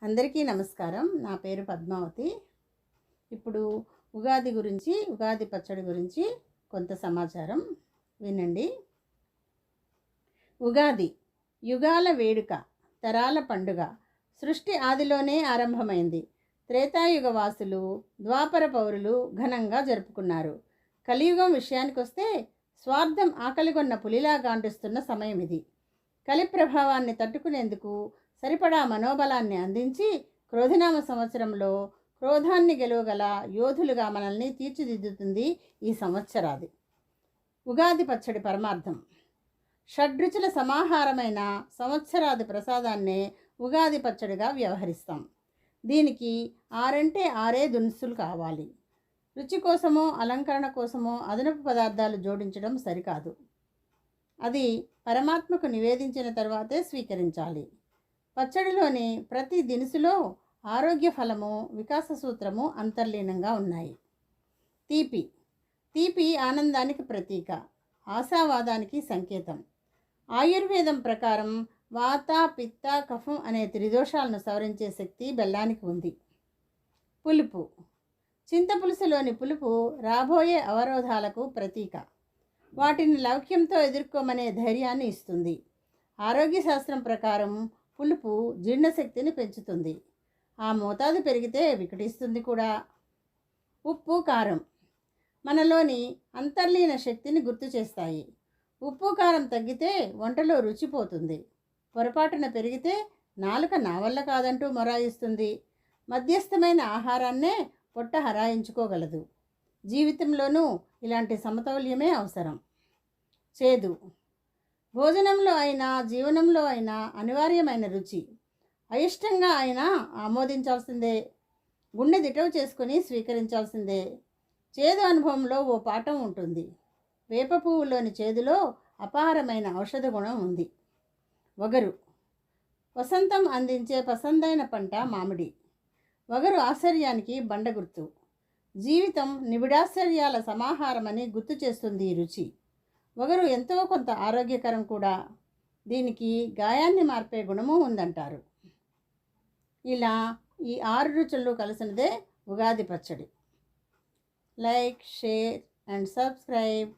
అందరికీ నమస్కారం. నా పేరు పద్మావతి. ఇప్పుడు ఉగాది పచ్చడి గురించి కొంత సమాచారం వినండి. ఉగాది యుగాల వేడుక, తరాల పండుగ. సృష్టి ఆదిలోనే ఆరంభమైంది. త్రేతాయుగ వాసులు, ద్వాపర పౌరులు ఘనంగా జరుపుకున్నారు. కలియుగం విషయానికొస్తే స్వార్థం ఆకలిగొన్న పులిలా గాండిస్తున్న సమయం ఇది. కలి ప్రభావాన్ని తట్టుకునేందుకు సరిపడా మనోబలాన్ని అందించి క్రోధినామ సంవత్సరంలో క్రోధాన్ని గెలవగల యోధులుగా మనల్ని తీర్చిదిద్దుతుంది ఈ సంవత్సరాది. ఉగాది పచ్చడి పరమార్థం షడ్రుచుల సమాహారమైన సంవత్సరాది ప్రసాదాన్నే ఉగాది పచ్చడిగా వ్యవహరిస్తాం. దీనికి ఆరంటే ఆరే దునుసులు కావాలి. రుచి కోసమో అలంకరణ కోసమో అదనపు పదార్థాలు జోడించడం సరికాదు. అది పరమాత్మకు నివేదించిన తర్వాతే స్వీకరించాలి. పచ్చడిలోని ప్రతి దినుసులో ఆరోగ్య ఫలము, వికాస సూత్రము అంతర్లీనంగా ఉన్నాయి. తీపి ఆనందానికి ప్రతీక, ఆశావాదానికి సంకేతం. ఆయుర్వేదం ప్రకారం వాత, పిత్త, కఫం అనే త్రిదోషాలను సవరించే శక్తి బెల్లానికి ఉంది. పులుపు చింతపులుసులోని పులుపు రాబోయే అవరోధాలకు ప్రతీక. వాటిని లౌక్యంతో ఎదుర్కోమనే ధైర్యాన్ని ఇస్తుంది. ఆరోగ్య శాస్త్రం ప్రకారం పులుపు జీర్ణశక్తిని పెంచుతుంది. ఆ మోతాదు పెరిగితే వికటిస్తుంది కూడా. ఉప్పు, కారం మనలోని అంతర్లీన శక్తిని గుర్తు చేస్తాయి. ఉప్పు కారం తగ్గితే వంటలో రుచిపోతుంది. పొరపాటున పెరిగితే నాలుక నా వల్ల కాదంటూ మొరాయిస్తుంది. మధ్యస్థమైన ఆహారాన్నే పొట్ట హరాయించుకోగలదు. జీవితంలోనూ ఇలాంటి సమతౌల్యమే అవసరం. చేదు భోజనంలో అయినా జీవనంలో అయినా అనివార్యమైన రుచి. అయిష్టంగా అయినా ఆమోదించాల్సిందే. గుండె దిటవు చేసుకుని స్వీకరించాల్సిందే. చేదు అనుభవంలో ఓ పాఠం ఉంటుంది. వేప పువ్వులోని చేదులో అపారమైన ఔషధ గుణం ఉంది. వగరు వసంతం అందించే పసందైన పంట మామిడి. వగరు ఆశ్చర్యానికి బండగుర్తు. జీవితం నిబిడాశ్చర్యాల సమాహారమని గుర్తు చేస్తుంది ఈ రుచి. వగరు ఎంతో కొంత ఆరోగ్యకరం కూడా. దీనికి గాయాన్ని మార్పే గుణము ఉందంటారు. ఇలా ఈ 6 రుచులు కలిసినదే ఉగాది పచ్చడి. Like, share and subscribe.